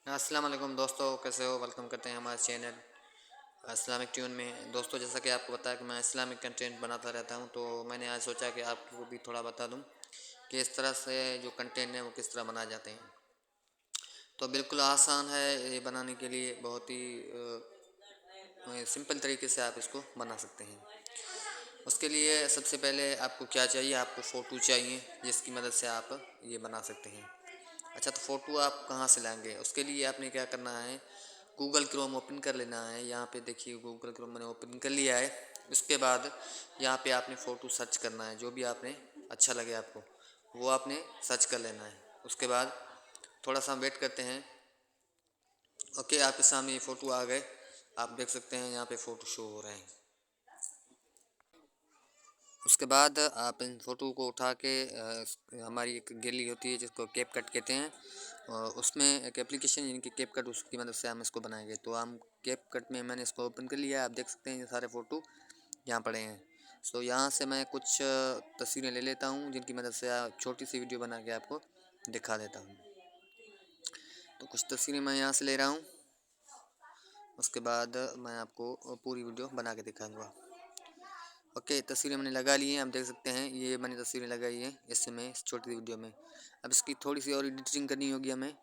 अस्सलाम वालेकुम दोस्तों, कैसे हो? वेलकम करते हैं हमारे चैनल इस्लामिक ट्यून में। दोस्तों, जैसा कि आपको पता है कि मैं इस्लामिक कंटेंट बनाता रहता हूं, तो मैंने आज सोचा कि आपको भी थोड़ा बता दूं कि इस तरह से जो कंटेंट है वो किस तरह बनाए जाते हैं। तो बिल्कुल आसान है ये बनाने के लिए, बहुत ही सिंपल तरीके से आप इसको बना सकते हैं। उसके लिए सबसे पहले आपको क्या चाहिए? आपको फ़ोटो चाहिए जिसकी मदद से आप ये बना सकते हैं। अच्छा, तो फ़ोटो आप कहाँ से लाएंगे? उसके लिए आपने क्या करना है, गूगल क्रोम ओपन कर लेना है। यहाँ पे देखिए, गूगल क्रोम मैंने ओपन कर लिया है। उसके बाद यहाँ पे आपने फ़ोटो सर्च करना है, जो भी आपने अच्छा लगे आपको वो आपने सर्च कर लेना है। उसके बाद थोड़ा सा वेट करते हैं। ओके, आपके सामने ये फ़ोटो आ गए। आप देख सकते हैं यहाँ पे फ़ोटो शो हो रहे हैं। उसके बाद आप इन फ़ोटो को उठा के हमारी एक गैलरी होती है जिसको कैपकट कहते हैं, और उसमें एक एप्लीकेशन जिनकी कैपकट, उसकी मदद से हम इसको बनाएंगे। तो हम कैपकट में मैंने इसको ओपन कर लिया है। आप देख सकते हैं ये सारे फ़ोटो यहाँ पड़े हैं। सो यहाँ से मैं कुछ तस्वीरें ले लेता हूँ जिनकी मदद से छोटी सी वीडियो बना के आपको दिखा देता हूँ। तो कुछ तस्वीरें मैं यहाँ से ले रहा हूँ। उसके बाद मैं आपको पूरी वीडियो बना के दिखाऊँगा। ओके, तस्वीरें मैंने लगा ली हैं। आप देख सकते हैं ये मैंने तस्वीरें लगाई हैं इसमें, इस छोटी सी वीडियो में। अब इसकी थोड़ी सी और एडिटिंग करनी होगी हमें,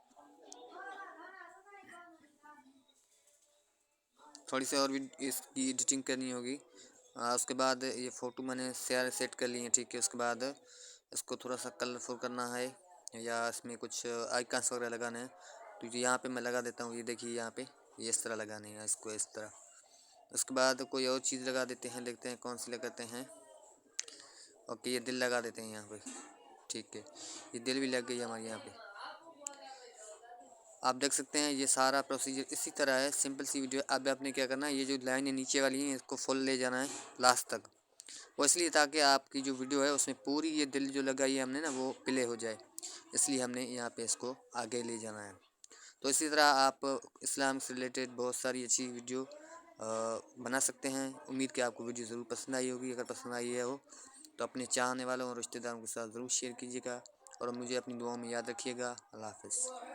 थोड़ी सी और भी इसकी एडिटिंग करनी होगी। उसके बाद ये फ़ोटो मैंने सारे सेट कर लिए हैं, ठीक है। उसके बाद इसको थोड़ा सा कलरफुल करना है या इसमें कुछ आइकन्स वगैरह लगाने हैं, तो ये यहाँ पे मैं लगा देता हूँ। ये देखिए यहाँ पे ये इस तरह लगाने हैं इसको, इस तरह। उसके बाद कोई और चीज़ लगा देते हैं, देखते हैं कौन सी लगाते हैं। ओके, ये दिल लगा देते हैं यहाँ पे, ठीक है। ये दिल भी लग गई हमारे यहाँ पे। आप देख सकते हैं ये सारा प्रोसीजर इसी तरह है, सिंपल सी वीडियो। अब आपने क्या करना है, ये जो लाइन है नीचे वाली है इसको फुल ले जाना है लास्ट तक। वो इसलिए ताकि आपकी जो वीडियो है उसमें पूरी ये दिल जो लगाई है हमने ना, वो प्ले हो जाए, इसलिए हमने यहाँ पे इसको आगे ले जाना है। तो इसी तरह आप इस्लाम से रिलेटेड बहुत सारी अच्छी वीडियो बना सकते हैं। उम्मीद कि आपको वीडियो ज़रूर पसंद आई होगी। अगर पसंद आई है हो तो अपने चाहने वालों और रिश्तेदारों के साथ ज़रूर शेयर कीजिएगा, और मुझे अपनी दुआओं में याद रखिएगा। अल्लाह हाफ़िज़।